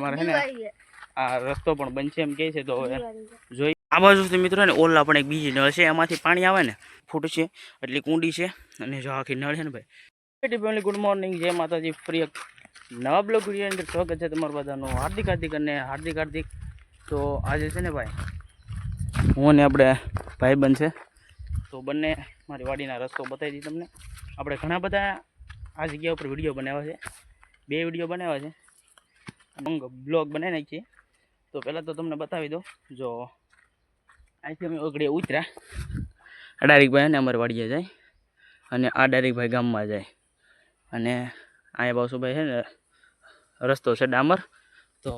અમારે છે ને આ રસ્તો પણ બનશે એમ કહે છે, તો હવે જોઈ આ બાજુથી મિત્રો ને ઓલા પણ એક બીજી નળ છે, એમાંથી પાણી આવે ને ફૂટ છે એટલી કુંડી છે, અને જો આખી નળ છે ને ભાઈ ફેમિલી ગુડ મોર્નિંગ, જય માતાજી, ફ્રી નવા બ્લોગ વિડીયોની અંદર સ્વાગત છે તમારું બધાનું હાર્દિક. તો આજે છે ને ભાઈ હું ને આપણે ભાઈબંધ છે, તો બંને મારી વાડીના રસ્તો બતાવી દી તમને. આપણે ઘણા બધા આ જગ્યા ઉપર વિડીયો બનાવ્યા છે, 2 વિડીયો બનાવ્યા છે, બ્લોગ બનાવી નાખીએ. તો પહેલાં તો તમને બતાવી દો, જો અહીંથી અમે ઓગળીએ ઉતર્યા, ડાયરેક્ટભાઈ ને અમારી વાડીએ જાય, અને આ ડાયરેક્ટભાઈ ગામમાં જાય, અને અહીંયા બાસુભાઈ છે ને રસ્તો છે ડામર. તો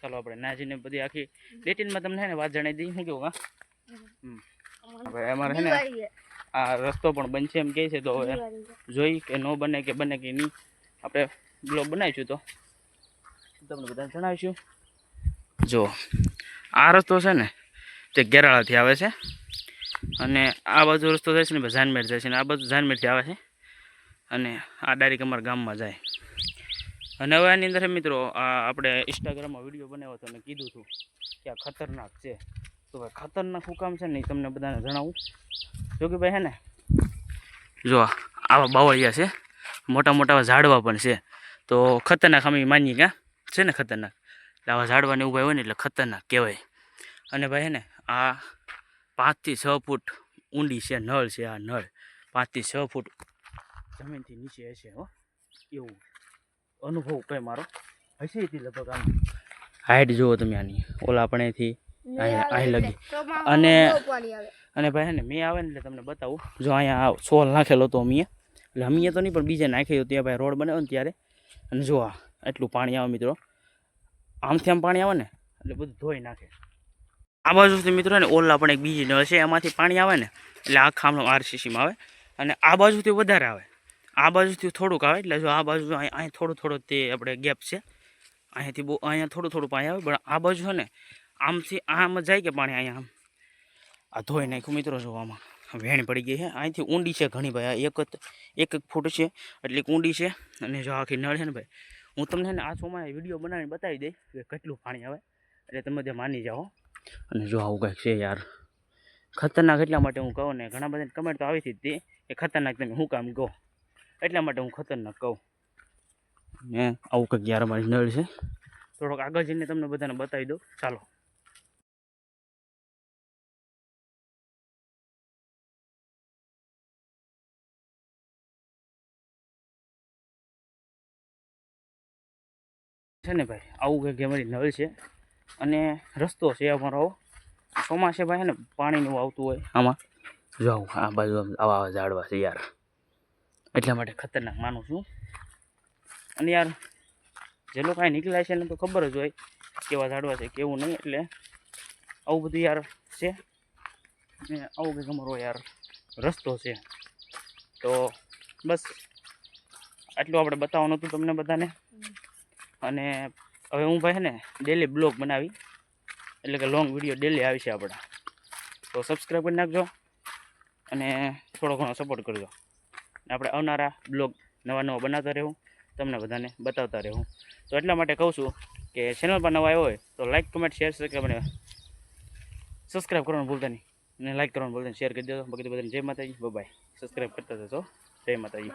ચાલો આપણે નાજીને બધી આખી ડેટીનમાં તમને છે ને વાત જણાવી દઈએ. શું કેવું? ભાઈ અમારે છે ને આ રસ્તો પણ બનશે એમ કહે છે, તો હવે જોઈ કે ન બને કે બને કે નહીં, આપણે બ્લોગ બનાવીશું તો તમને બધાને જણાવીશું. જો આ રસ્તો છે ને તે ગેરાળાથી આવે છે, અને આ બાજુ રસ્તો જાય છે ને જાનમેર જાય છે, ને આ બાજુ જાનમેરથી આવે છે, અને આ ડાયરેક્ટ અમારા ગામમાં જાય. અને હવે આની અંદર મિત્રો આપણે ઇન્સ્ટાગ્રામમાં વિડીયો બનાવ્યો હતો અને કીધું હતું કે આ ખતરનાક છે. તો ભાઈ ખતરનાક શું કામ છે ને એ તમને બધાને જણાવું. જો કે ભાઈ છે ને જો આવા બાવળિયા છે, મોટા મોટા ઝાડવા પણ છે, તો ખતરનાક અમે માનીએ ક્યાં છે ને ખતરનાક. એટલે આવા ઝાડવાને ઊભા હોય ને એટલે ખતરનાક કહેવાય. અને ભાઈ છે ને આ 5 થી 6 ફૂટ ઊંડી છે નળ છે. આ નળ 5 થી 6 ફૂટ જમીનથી નીચે હશે, હો એવું અનુભવ કંઈ મારો હશે. એથી લગભગ આમ હાઈટ જુઓ તમે આની, ઓલા પણ અહીંથી અહીં લગી. અને ભાઈ ને મેં આવે ને એટલે તમને બતાવું. જો અહીંયા સોલ નાખેલો હતો અમે, એટલે અમે તો નહીં પણ બીજે નાખ્યો ત્યાં ભાઈ રોડ બનાવ્યો ને ત્યારે. અને જો એટલું પાણી આવે મિત્રો, આમથી આમ પાણી આવે ને એટલે બધું ધોઈ નાખે. આ બાજુથી મિત્રો ને ઓલા પણ એક બીજી નળ છે, એમાંથી પાણી આવે ને એટલે આખા આમ RCCમાં આવે, અને આ બાજુથી વધારે આવે, આ બાજુથી થોડુંક આવે. એટલે જો આ બાજુ અહીં થોડું તે આપણે ગેપ છે, અહીંયાથી બહુ અહીંયા થોડું પાણી આવે, પણ આ બાજુ છે ને આમથી આમ જાય કે પાણી અહીંયા આમ આ ધોઈ નાખ્યું મિત્રો. જોવામાં વેણ પડી ગઈ છે, અહીંથી ઊંડી છે ઘણી ભાઈ, એક ફૂટ છે એટલી ઊંડી છે. અને જો આખી નળ છે ને ભાઈ, હું તમને ને આ ચોમાએ વિડીયો બનાવીને બતાવી દઈશ કે કેટલું પાણી આવે, એટલે તમે ત્યાં માની જાઓ. અને જો આવું કંઈક છે યાર ખતરનાક. એટલા માટે હું કહું ને, ઘણા બધાને કમેન્ટ તો આવી હતી તે એ ખતરનાક તમે શું કામ કહો, એટલા માટે હું ખતરનાક કહું. ને આવું કંઈક યાર અમારી નળ છે, થોડોક આગળ જઈને તમને બધાને બતાવી દઉં. ચાલો છે ને ભાઈ, આવું કંઈક અમારી નળ છે, અને રસ્તો છે અમારો. ચોમાસે ભાઈ ને પાણીનું આવતું હોય આમાં. જો આ બાજુ આવા ઝાડવા છે યાર, એટલા માટે ખતરનાક માનું છું. અને યાર જે લોકો કાંઈ નીકળ્યા છે એને તો ખબર જ હોય કેવા ઝાડવા છે કેવું નહીં. એટલે આવું બધું યાર છે, ને આવું કંઈક અમારો યાર રસ્તો છે. તો બસ આટલું આપણે બતાવવાનું હતું તમને બધાને. અને હવે હું ભાઈ ને ડેલી બ્લોગ બનાવી, એટલે કે લોંગ વિડીયો ડેલી આવશે આપણા. તો સબસ્ક્રાઈબ કરી નાખજો અને થોડો ઘણો સપોર્ટ કરજો. આપણે આવનારા બ્લોગ નવા બનાવતા રહેવું, તમને બધાને બતાવતા રહેવું. તો એટલા માટે કહું છું કે ચેનલ પર નવા આવ્યો હોય તો લાઇક, કમેન્ટ, શેર સબસ્ક્રાઈબ કરવાનું ભૂલતા નહીં, અને લાઇક કરવાનું ભૂલતા નહીં, શેર કરી દેજો. બાકી તો બધાને જય માતાજી, બાય. સબસ્ક્રાઈબ કરતા જશો. જય માતાજી.